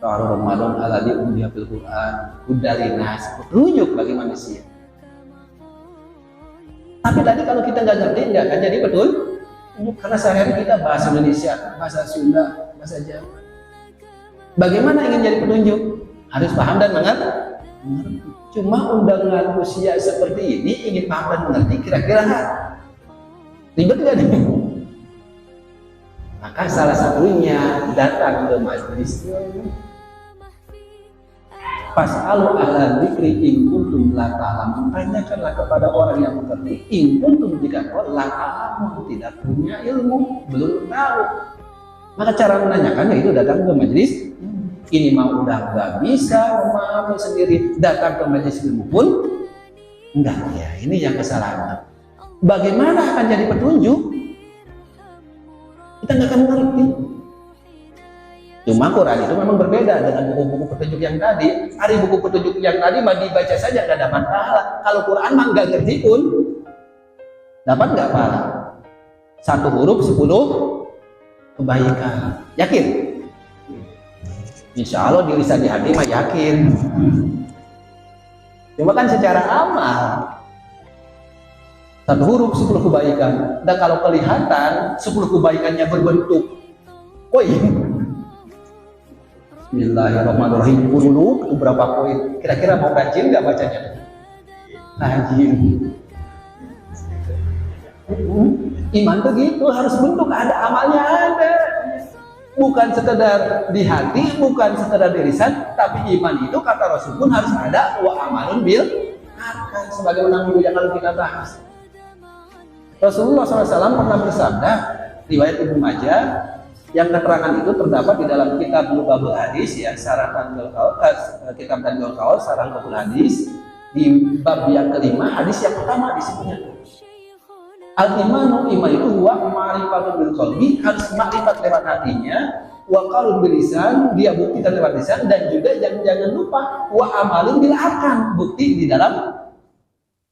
Syahrul Ramadan alladzi unzila fil Quran hudal linnas, petunjuk bagi manusia. Tapi tadi kalau kita nggak ngerti nggak akan jadi betul, karena sehari-hari kita bahasa Indonesia, bahasa Sunda, bahasa Jawa. Bagaimana ingin jadi petunjuk? Harus paham dan mengerti. Cuma undangan usia seperti ini ingin paham dan mengerti, kira-kira ribet nggak nih? Maka salah satunya datang ke majelis ilmu. Fas'alu ahla dzikri in kuntum la ta'lamun. Tanyakanlah kepada orang yang mengerti. In kuntum, jika kau la ta'lamun, tidak punya ilmu, belum tahu. Maka cara menanyakannya itu datang ke majelis. Ini mah udah nggak bisa memahami sendiri, datang ke majelis ilmu pun enggak. Ya, ini yang kesalahan. Bagaimana akan jadi petunjuk? Kita nggak akan mengerti. Cuma Quran itu memang berbeda dengan buku-buku petunjuk yang tadi. Hari buku petunjuk yang tadi mah dibaca saja nggak dapat pahala. Kalau Quran mah nggak ngerti pun dapat nggak pahala. 1 huruf 10 kebaikan. Yakin? Insya Allah di lisan di hati mah yakin. Cuma kan secara amal 1 huruf 10 kebaikan. Dan kalau kelihatan 10 kebaikannya berbentuk koin. Bismillahirrahmanirrahim. Dulu beberapa poin. Kira-kira mau rajin nggak bacanya? Rajin. Iman begitu, harus bentuk, ada amalnya ada. Bukan sekedar di hati, bukan sekedar di lisan, tapi iman itu kata Rasul pun harus ada wa amalun bil arkan, sebagaimana minggu yang lalu kita bahas. Rasulullah SAW pernah bersabda, riwayat Ibnu Majah, yang keterangan itu terdapat di dalam kitab Lubabul Hadis, ya, kitab Tanjul Kaul, sarang Lubabul Hadis, di bab yang kelima, hadis yang pertama disebutnya. Al-imanu, iman itu huwa ma'rifatun bil qalbi, harus makrifat lewat hatinya, wa qaulun bil lisan, dia buktikan lewat lisan, dan juga jangan lupa wa amalun bil arkan, bukti di dalam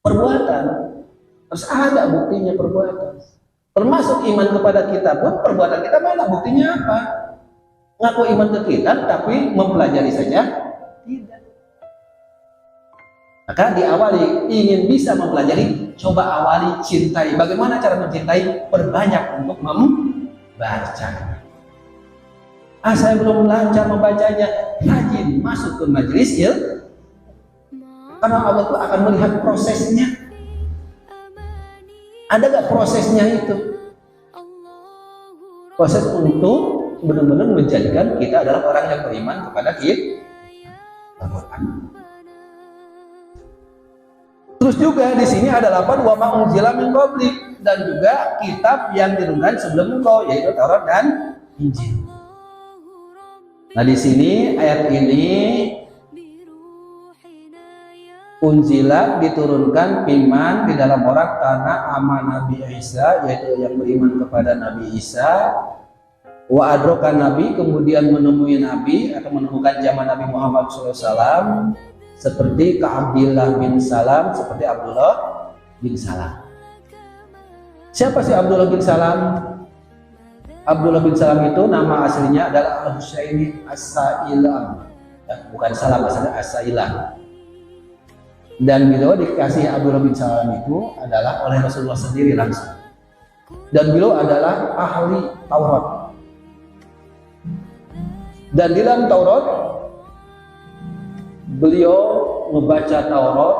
perbuatan. Harus ada buktinya perbuatan. Termasuk iman kepada kita pun, perbuatan kita mana buktinya apa? Ngaku iman ke kita, tapi mempelajari saja tidak. Maka diawali, ingin bisa mempelajari, coba awali cintai. Bagaimana cara mencintai? Perbanyak untuk membaca. Saya belum lancar membacanya, rajin masuk ke majelis ilmu. Karena Allah itu akan melihat prosesnya. Ada gak prosesnya itu? Proses untuk benar-benar menjadikan kita adalah orang yang beriman kepada Al-Quran. Terus juga di sini ada lapan wa ma unzila min qablik, dan juga kitab yang diturunkan sebelum engkau, yaitu Taurat dan Injil. Nah, di sini ayat ini unzila diturunkan iman di dalam orang karena aman Nabi Isa, yaitu yang beriman kepada Nabi Isa. Wa adrokan Nabi, kemudian menemui Nabi atau menemukan zaman Nabi Muhammad SAW, seperti Abdullah bin Salam, seperti Abdullah bin Salam. Siapa sih Abdullah bin Salam? Abdullah bin Salam itu nama aslinya adalah Al-Husaini As-Sailam, bukan Salam, aslinya As-Sailam. Dan beliau dikasih Abdullah bin Salam itu adalah oleh Rasulullah sendiri langsung. Dan beliau adalah ahli Taurat. Dan di dalam Taurat beliau membaca Taurat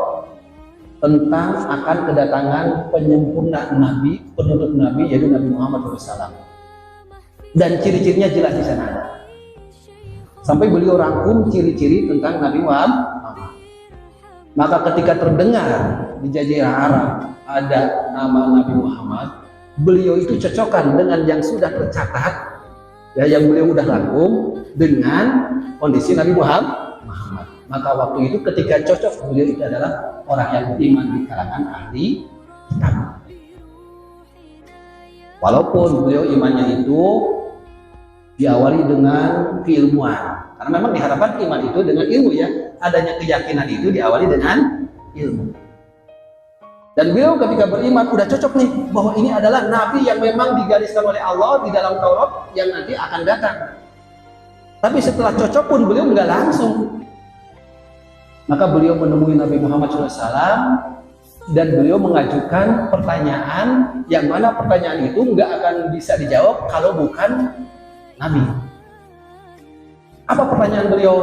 tentang akan kedatangan penyempurna Nabi, penutup Nabi, yaitu Nabi Muhammad SAW. Dan ciri-cirinya jelas di sana ada. Sampai beliau rangkum ciri-ciri tentang Nabi Muhammad. Maka ketika terdengar di Jazirah Arab ada nama Nabi Muhammad, beliau itu cocokkan dengan yang sudah tercatat, ya, yang beliau udah rangkum dengan kondisi Nabi Muhammad. Maka waktu itu ketika cocok, beliau itu adalah orang yang beriman di kalangan ahli kitab. Walaupun beliau imannya itu diawali dengan keilmuan, karena memang diharapkan iman itu dengan ilmu, ya, adanya keyakinan itu diawali dengan ilmu. Dan beliau ketika beriman udah cocok nih bahwa ini adalah nabi yang memang digariskan oleh Allah di dalam Taurat yang nanti akan datang. Tapi setelah cocok pun beliau nggak langsung. Maka beliau menemui Nabi Muhammad SAW dan beliau mengajukan pertanyaan yang mana pertanyaan itu nggak akan bisa dijawab kalau bukan Nabi. Apa pertanyaan beliau?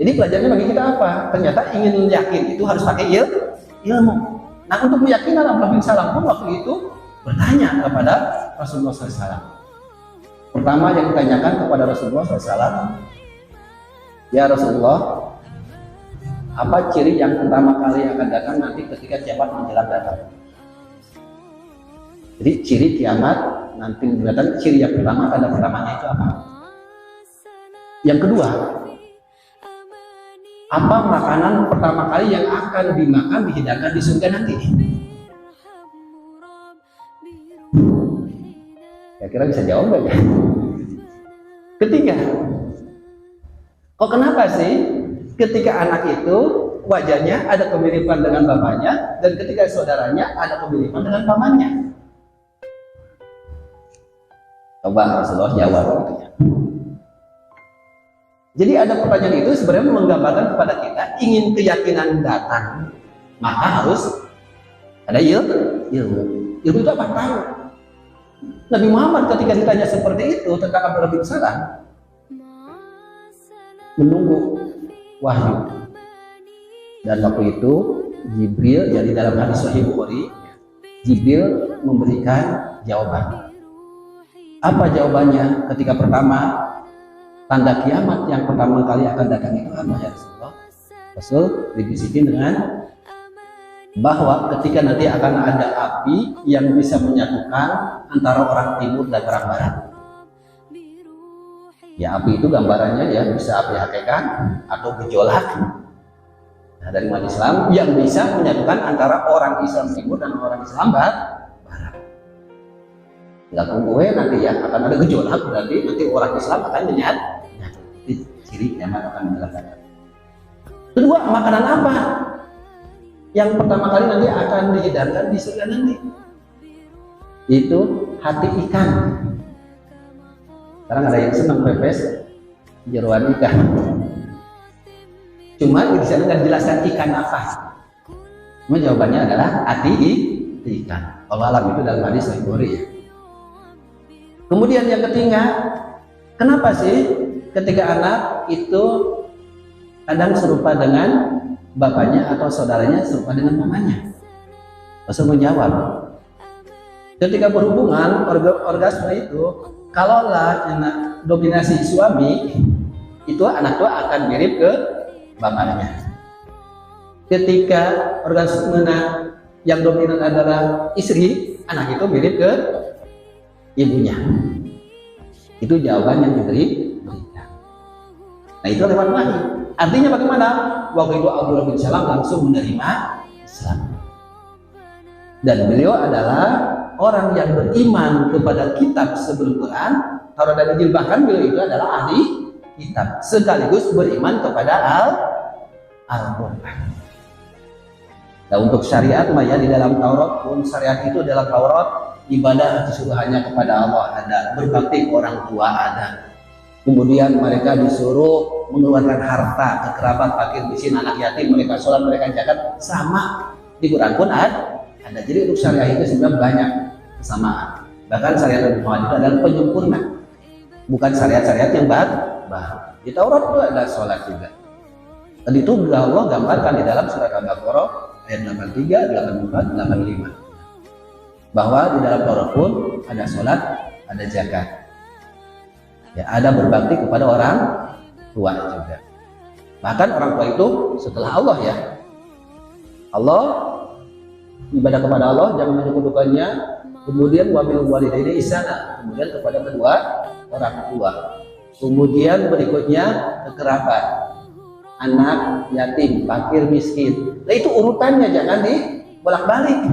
Jadi pelajarannya bagi kita apa? Ternyata ingin yakin itu harus pakai ilmu. Nah, untuk meyakinkan Abdullah bin Salam pun waktu itu bertanya kepada Rasulullah SAW. Pertama yang ditanyakan kepada Rasulullah SAW, ya Rasulullah, apa ciri yang pertama kali akan datang nanti ketika kiamat menjelang datang? Jadi ciri kiamat nanti datang, ciri yang pertama, tanda pertamanya itu apa? Yang kedua, apa makanan pertama kali yang akan dimakan, dihidangkan di surga nanti? Kira-kira bisa jawab nggak ya? Ketiga, kok kenapa sih ketika anak itu wajahnya ada kemiripan dengan bapaknya, dan ketika saudaranya ada kemiripan dengan pamannya? Coba Rasulullah jawab gitu ya. Jadi ada pertanyaan itu sebenarnya menggambarkan kepada kita, ingin keyakinan datang, maka harus ada ilmu. Ilmu itu apa? Tahu. Nabi Muhammad ketika ditanya seperti itu tentang Abdullah bin Salam, menunggu wahyu. Dan waktu itu Jibril, jadi dalam hadis Sahih Bukhari, Jibril memberikan jawaban. Apa jawabannya ketika pertama tanda kiamat yang pertama kali akan datang itu apa ya Rasulullah? Rasul dibisikin dengan bahwa ketika nanti akan ada api yang bisa menyatukan antara orang timur dan orang barat. Ya, api itu gambarannya ya bisa api hakikat atau gejolak. Nah, dari umat Islam yang bisa menyatukan antara orang Islam timur dan orang Islam barat. Nggak tunggu nanti ya akan ada gejolak, berarti nanti orang Islam akan menyatu. Itu ciri kiamat akan menjelaskan. Kedua, makanan apa yang pertama kali nanti akan dihidangkan di surga nanti? Itu hati ikan. Sekarang ada yang senang pepes jeroan ikan. Cuma di sana nggak dijelaskan ikan apa. Cuma jawabannya adalah hati ikan. Allah alam itu dalam hadis Sahih Bukhari ya. Kemudian yang ketiga, kenapa sih ketika anak itu kadang serupa dengan bapaknya atau saudaranya serupa dengan mamanya? Rasul menjawab, ketika berhubungan orgasme itu, kalaulah dominasi suami, itu anak itu akan mirip ke bapaknya. Ketika orgasme yang dominan adalah istri, anak itu mirip ke ibunya. Itu jawaban yang diberikan. Nah, itu lewat wahyu. Artinya bagaimana? Waktu itu Abdullah bin Salam langsung menerima Islam. Dan beliau adalah orang yang beriman kepada kitab sebelum Quran, Taurat dan Injil, bahkan beliau itu adalah ahli kitab sekaligus beriman kepada Al-Quran. Nah, untuk syariat ya di dalam Taurat pun, syariat itu dalam Taurat ibadah disuruh hanya kepada Allah ada, berbakti ke orang tua ada. Kemudian mereka disuruh mengeluarkan harta ke kerabat, fakir, miskin, anak yatim, mereka sholat, mereka zakat, sama di Quran pun ada. Jadi untuk syariah itu sebenarnya banyak kesamaan. Bahkan syariat Nabi Muhammad itu adalah penyempurna, bukan syariat-syariat yang baru. Di Taurat itu ada sholat juga. Dan itu Allah gambarkan di dalam surat Al-Baqarah ayat 83, 84, 85. Bahwa di dalam Taurat pun ada sholat, ada zakat, ya ada berbakti kepada orang tua juga. Bahkan orang tua itu setelah Allah ya, Allah ibadah kepada Allah jangan menyekutukannya, kemudian wabil walidaini ihsana, kemudian kepada kedua orang tua, kemudian berikutnya ke kerabat, anak yatim, fakir, miskin. Nah itu urutannya, jangan dibolak-balik.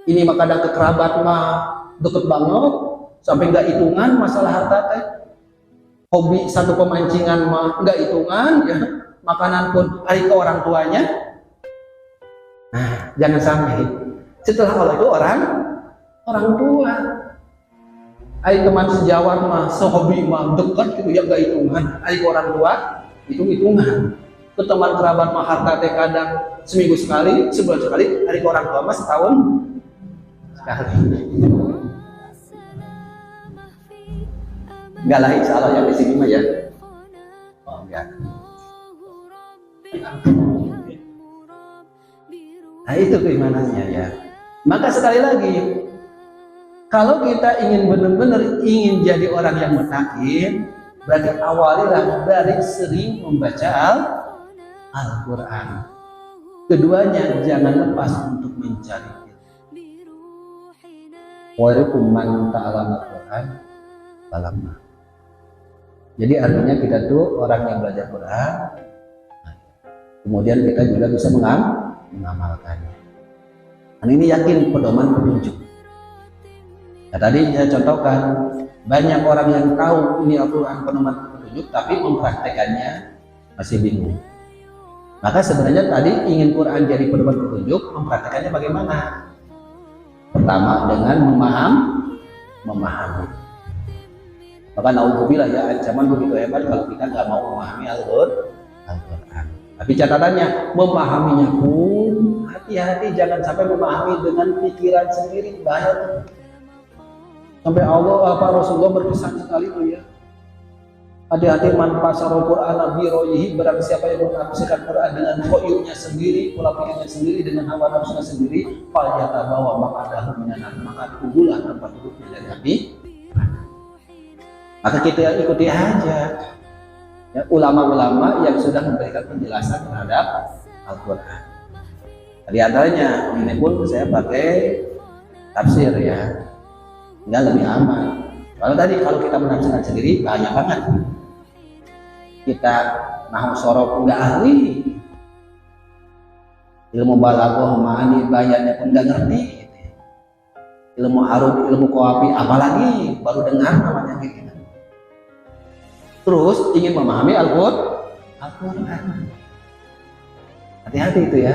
Ini mah kadang ke kerabat mah deket banget sampai nggak hitungan masalah harta teh. Hobi satu pemancingan mah nggak hitungan ya. Makanan pun hari ke orang tuanya. Nah, jangan sampai setelah Allah itu orang tua. Ai teman sejawat mah sehobi mah dekat gitu ya nggak hitungan. Ai ke orang tua hitung-hitungan. Ke teman kerabat mah harta teh kadang seminggu sekali, sebulan sekali, hari ke orang tua mah setahun sekali. Enggak lah insya Allah yang di sini mah ya. Oh enggak. Nah itu keimanannya ya. Maka sekali lagi Kalau kita ingin benar-benar ingin jadi orang yang mutakin, berarti awalilah dari sering membaca Al-Quran. Keduanya jangan lepas untuk mencari ilmu. Warikum man ta'allama Al-Quran falamma. Jadi artinya kita tuh orang yang belajar Quran, kemudian kita juga bisa mengamalkannya. Dan ini yakin pedoman petunjuk. Nah, tadi saya contohkan banyak orang yang tahu ini Al-Quran pedoman petunjuk, tapi mempraktekannya masih bingung. Maka sebenarnya tadi ingin Quran jadi pedoman petunjuk, mempraktekannya bagaimana? Pertama dengan memahami. Maka naudzubillah ya, ancaman begitu hebat kalau kita nggak mau memahami Al-Quran. Tapi catatannya, memahaminya pun hati-hati, jangan sampai memahami dengan pikiran sendiri, bahaya. Sampai Allah Rasulullah berkesan sekali tuh ya. Hati-hati man fasarul Qur'ana bi royihi, barang siapa yang menafsirkan Quran dengan royunya sendiri, pola pikirnya sendiri, dengan hawa nafsunya sendiri, fal yatabawa maq'adahu minan nar, maka tunggulah tempat duduknya dari api. Maka kita ikuti aja ya, ulama-ulama yang sudah memberikan penjelasan terhadap Al-Quran. Di antaranya ini pun saya pakai tafsir ya, nggak lebih aman. Kalau tadi kalau kita menafsirkan sendiri banyak banget. Kita nahu sorof nggak ahli, ilmu balaghah ma'ani bayannya pun nggak ngerti, ilmu arud, ilmu qawafi apalagi baru dengar namanya gitu. Terus ingin memahami Al-Quran. Hati-hati itu ya,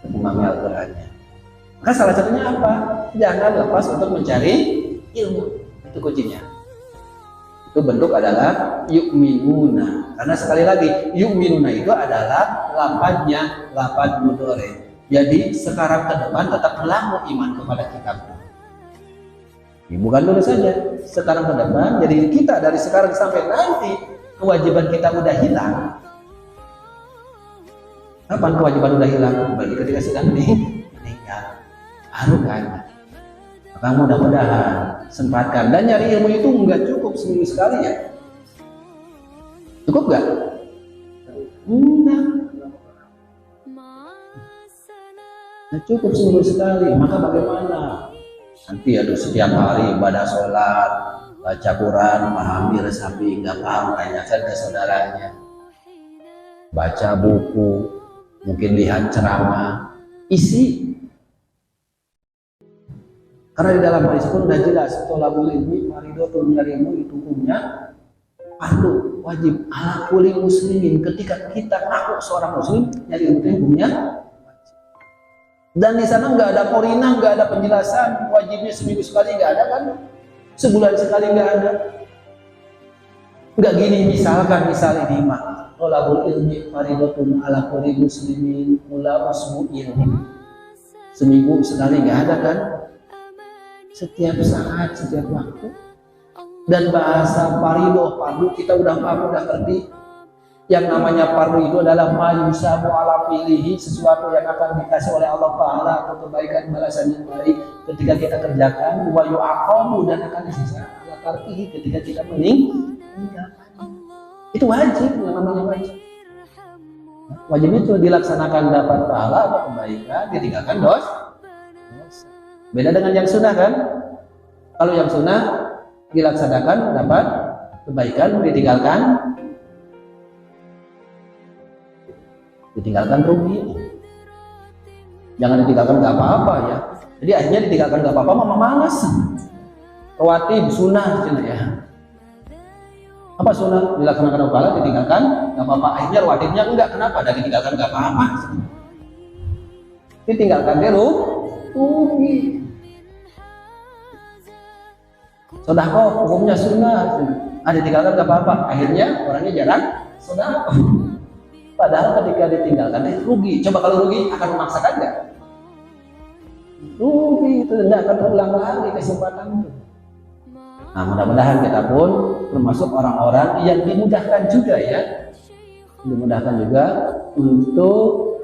memahami Al-Qurannya. Maka salah satunya apa? Jangan lepas untuk mencari ilmu. Itu kuncinya. Itu bentuk adalah yu'minuna. Karena sekali lagi, yu'minuna itu adalah lafadznya, lafadz mudhari. Jadi sekarang ke depan tetap berlaku iman kepada kitab. Bukan dulu saja, sekarang ke depan. Jadi kita dari sekarang sampai nanti kewajiban kita udah hilang. Kapan kewajiban udah hilang? Berarti ketika sedang meninggal. Baru kan. Maka mudah-mudahan sempatkan. Dan nyari ilmu itu nggak cukup seminggu sekali ya. Cukup nggak? Enggak. Nggak cukup seminggu sekali. Maka bagaimana? Nanti ada setiap hari ibadah sholat, baca Quran, pahami resapi, nggak paham tanyakan ke saudaranya. Baca buku, mungkin lihat ceramah, isi. Karena di dalam hadis pun sudah jelas, tolabul ilmi fardhun dari ilmu itu hukumnya fardu, wajib ala kulli muslimin. Ketika kita ngaku seorang muslim, nyari ilmu hukumnya. Dan di sana nggak ada korina, nggak ada penjelasan wajibnya seminggu sekali, nggak ada kan? Sebulan sekali nggak ada. Nggak gini misalkan ini mah tolabul ilmi fardhun ala kulli muslimin mula usbu'in. Seminggu sekali nggak ada kan? Setiap saat, setiap waktu. Dan bahasa fardu kita udah paham, udah ngerti. Yang namanya fardu itu adalah mayusabu ala filihi, sesuatu yang akan dikasih oleh Allah Ta'ala atau kebaikan balasan yang baik ketika kita kerjakan, wa yu'aqabu, dan akan disisa ala tarkihi ketika kita meninggalkan. Itu wajib, yang namanya wajib. Wajib itu dilaksanakan dapat pahala atau kebaikan, ditinggalkan dosa. Beda dengan yang sunnah kan? Kalau yang sunnah dilaksanakan dapat kebaikan, ditinggalkan rugi. Jangan ditinggalkan nggak apa-apa ya. Jadi akhirnya ditinggalkan nggak apa-apa, mama malas. Rawatib sunnah cina ya. Apa sunnah? Dilaksanakan pahala, ditinggalkan nggak apa-apa. Akhirnya rawatibnya enggak, kenapa? Dan ditinggalkan nggak apa-apa. Ditinggalkan dia rugi. Sedekah hukumnya sunnah, ditinggalkan nggak apa-apa. Akhirnya orangnya jarang sedekah. Padahal ketika ditinggalkan rugi. Coba kalau rugi akan memaksakan nggak? Rugi itu tidak akan terulang lagi kesempatan itu. Nah, mudah-mudahan kita pun termasuk orang-orang yang dimudahkan juga ya, dimudahkan juga untuk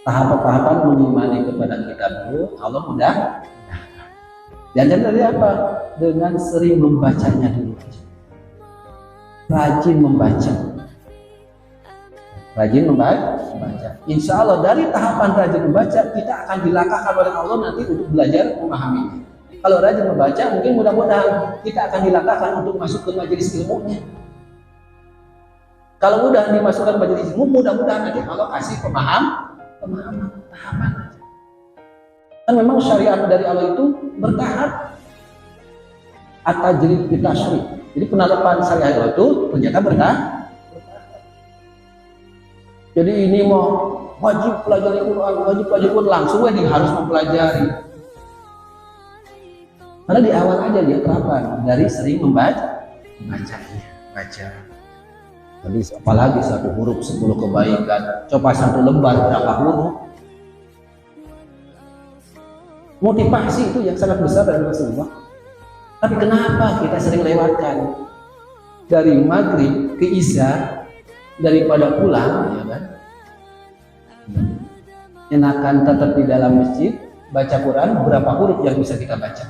tahapan-tahapan mengimani kepada kitab itu. Allah mudah. Diajarkan dari apa? Dengan sering membacanya dulu. Rajin membaca. Rajin membaca. Insya Allah dari tahapan rajin membaca kita akan dilangkahkan oleh Allah nanti untuk belajar memahaminya. Kalau rajin membaca, mungkin mudah-mudahan kita akan dilangkahkan untuk masuk ke majelis ilmunya. Kalau mudah dimasukkan majelis ilmu, mudah-mudahan nanti Allah kasih pemahaman tahapan. Kan memang syariat dari Allah itu bertahap. At-tajrid bitasyri. Jadi penerapan syariat Allah itu ternyata bertahap. Jadi ini mau wajib pelajari Quran, wajib pelajari Quran, langsung harus mempelajari. Karena di awal aja dia terapan dari sering baca. Jadi apalagi satu huruf 10 kebaikan, coba satu lembar berapa huruf. Motivasi itu yang sangat besar dari Rasulullah. Tapi kenapa kita sering lewatkan dari maghrib ke isya daripada pulang, ya kan? Enakan tetap di dalam masjid baca Quran, berapa huruf yang bisa kita baca.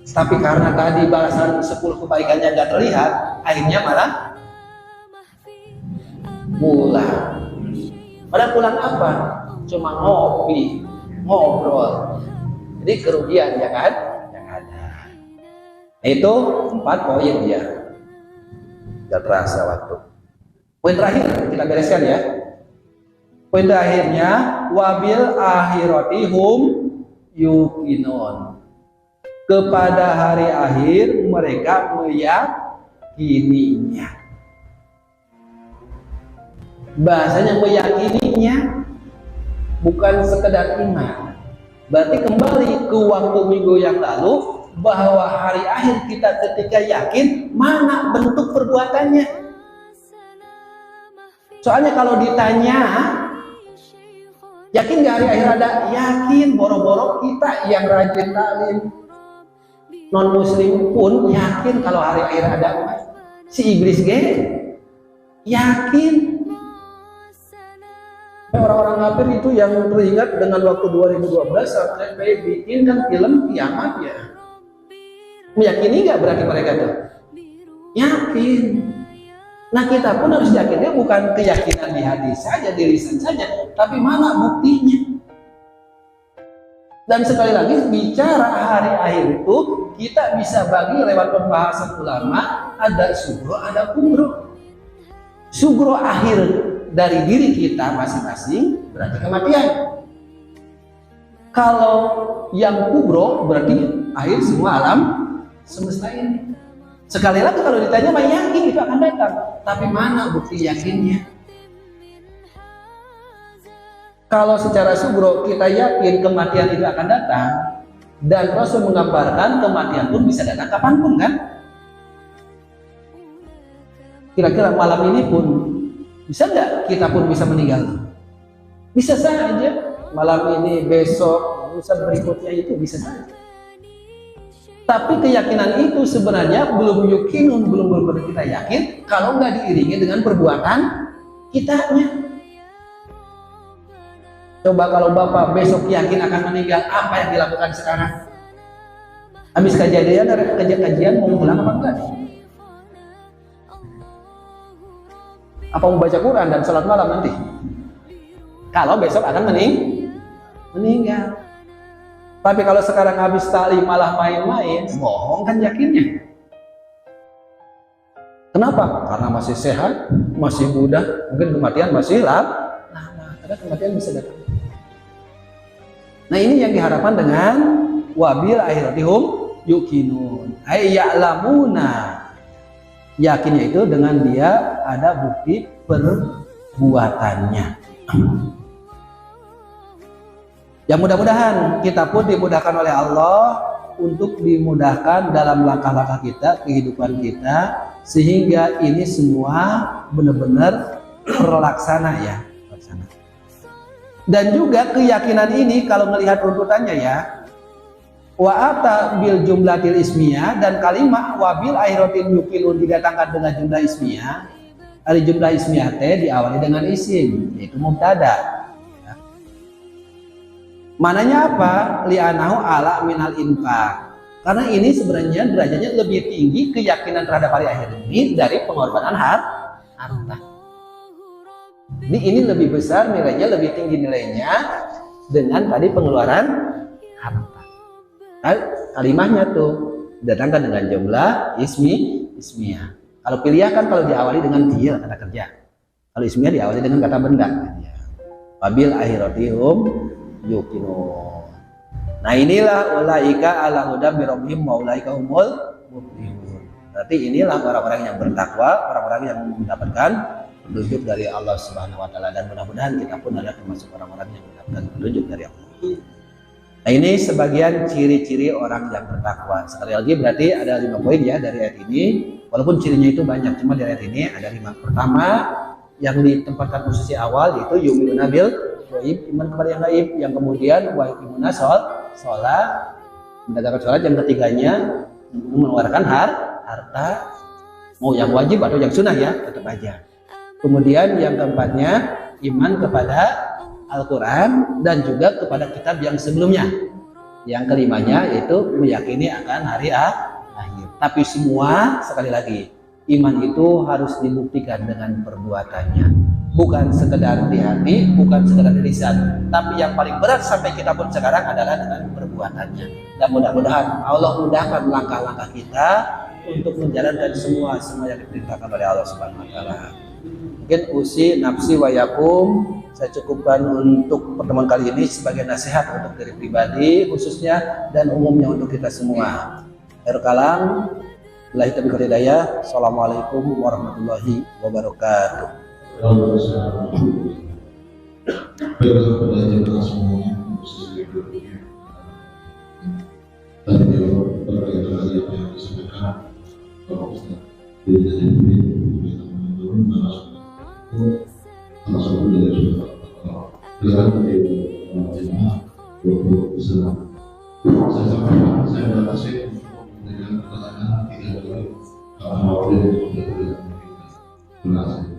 Tapi karena tadi balasan 10 kebaikannya nggak terlihat, akhirnya malah pulang. Padahal pulang apa? Cuma ngopi, ngobrol. Jadi kerugian ya kan? Yang ada. Itu 4 poin ya. Gak terasa waktu. Poin terakhir kita bereskan ya. Poin terakhirnya wabil akhiratihum yuqinun. Kepada hari akhir mereka meyakininya. Bahasanya meyakininya bukan sekedar iman. Berarti kembali ke waktu minggu yang lalu bahwa hari akhir kita ketika yakin mana bentuk perbuatannya. Soalnya kalau ditanya yakin gak hari akhir ada? Yakin. Boro-boro kita yang rajin taklim non muslim pun yakin kalau hari akhir ada. Si iblis yakin. Orang-orang kafir itu yang teringat dengan waktu 2012 sampai bikin kan film kiamat ya. Meyakini nggak berarti mereka tuh? Yakin. Nah kita pun harus yakinnya bukan keyakinan di hati saja, di lisan saja, tapi mana buktinya? Dan sekali lagi bicara hari akhir itu kita bisa bagi lewat pembahasan ulama, ada sugro, ada kubro. Sugro akhir dari diri kita masing-masing berarti kematian. Kalau yang kubro berarti akhir semua alam semesta ini. Sekali lagi kalau ditanya mah yakin itu akan datang, tapi mana bukti yakinnya? Kalau secara sugro kita yakin kematian itu akan datang, dan Rasul menggambarkan kematian pun bisa datang kapanpun kan? Kira-kira malam ini pun bisa nggak kita pun bisa meninggal? Bisa saja. Malam ini, besok, lusa berikutnya itu bisa saja. Tapi keyakinan itu sebenarnya belum yukinun, belum benar-benar kita yakin kalau nggak diiringi dengan perbuatan kitanya. Coba kalau Bapak besok yakin akan meninggal, apa yang dilakukan sekarang? Habis kajian mau pulang apa enggak? Apa mau baca Quran dan sholat malam nanti? Kalau besok akan meninggal. Tapi kalau sekarang habis taklim malah main-main, bohong kan yakinnya. Kenapa? Karena masih sehat, masih muda, mungkin kematian masih lama. Karena kematian bisa datang. Nah ini yang diharapkan dengan wabil akhiratihum yuqinun. Ay ya'lamuna. Yakinnya itu dengan dia ada bukti perbuatannya. Ya mudah-mudahan kita pun dimudahkan oleh Allah untuk dimudahkan dalam langkah-langkah kita, kehidupan kita, sehingga ini semua benar-benar terlaksana ya. Dan juga keyakinan ini kalau melihat runtutannya ya, wa ata bil jumlatil ismiyah, dan kalimat wabil akhiratin yuqinun didatangkan dengan jumlah ismiyah. Ada jumlah ismiyah diawali dengan isim, yaitu mubtada. Mananya apa? Li'anahu ala minal infaq. Karena ini sebenarnya derajatnya lebih tinggi keyakinan terhadap hari akhir ini dari pengorbanan harta. Ini lebih besar nilainya, lebih tinggi nilainya dengan tadi pengeluaran harta. Nah, kalimahnya tuh datangkan dengan jumlah ismiyah. Kalau pilihan kan kalau diawali dengan fi'il kata kerja. Kalau ismiyah diawali dengan kata benda. Wabil akhiratihum yuqinun. Nah inilah ulaika ala hudam birabbihim wa ulaika humul muflihun. Berarti inilah orang-orang yang bertakwa, orang-orang yang mendapatkan petunjuk dari Allah Subhanahu wa taala, dan mudah-mudahan kita pun adalah termasuk orang-orang yang mendapatkan petunjuk dari Allah. Nah ini sebagian ciri-ciri orang yang bertakwa. Sekali lagi berarti ada 5 poin ya dari ayat ini. Walaupun cirinya itu banyak, cuma dari ayat ini ada 5. Pertama, yang ditempatkan posisi awal yaitu yu'minuna bil ghaib, iman kepada yang gaib. Yang kemudian wa yuqimuna sholat, menegakkan sholat. Yang ketiganya mengeluarkan harta, mau yang wajib atau yang sunnah ya, tetap aja. Kemudian yang keempatnya iman kepada Al-Quran dan juga kepada kitab yang sebelumnya. Yang kelimanya yaitu meyakini akan hari akhir. Tapi semua, sekali lagi, iman itu harus dibuktikan dengan perbuatannya, bukan sekedar di hati, bukan sekedar di lisan, tapi yang paling berat sampai kita pun sekarang adalah dengan perbuatannya. Dan mudah-mudahan Allah mudahkan langkah-langkah kita untuk menjalankan semua yang diperintahkan oleh Allah Subhanahu wa taala. Mungkin usi nafsi wa yakum saya cukupkan untuk pertemuan kali ini sebagai nasihat untuk diri pribadi khususnya dan umumnya untuk kita semua. Akhir kalam, billahi taufiq wal hidayah. Assalamualaikum warahmatullahi wabarakatuh. Saya berhasil dengan pertanyaan tidak boleh kalau mau terima kasih.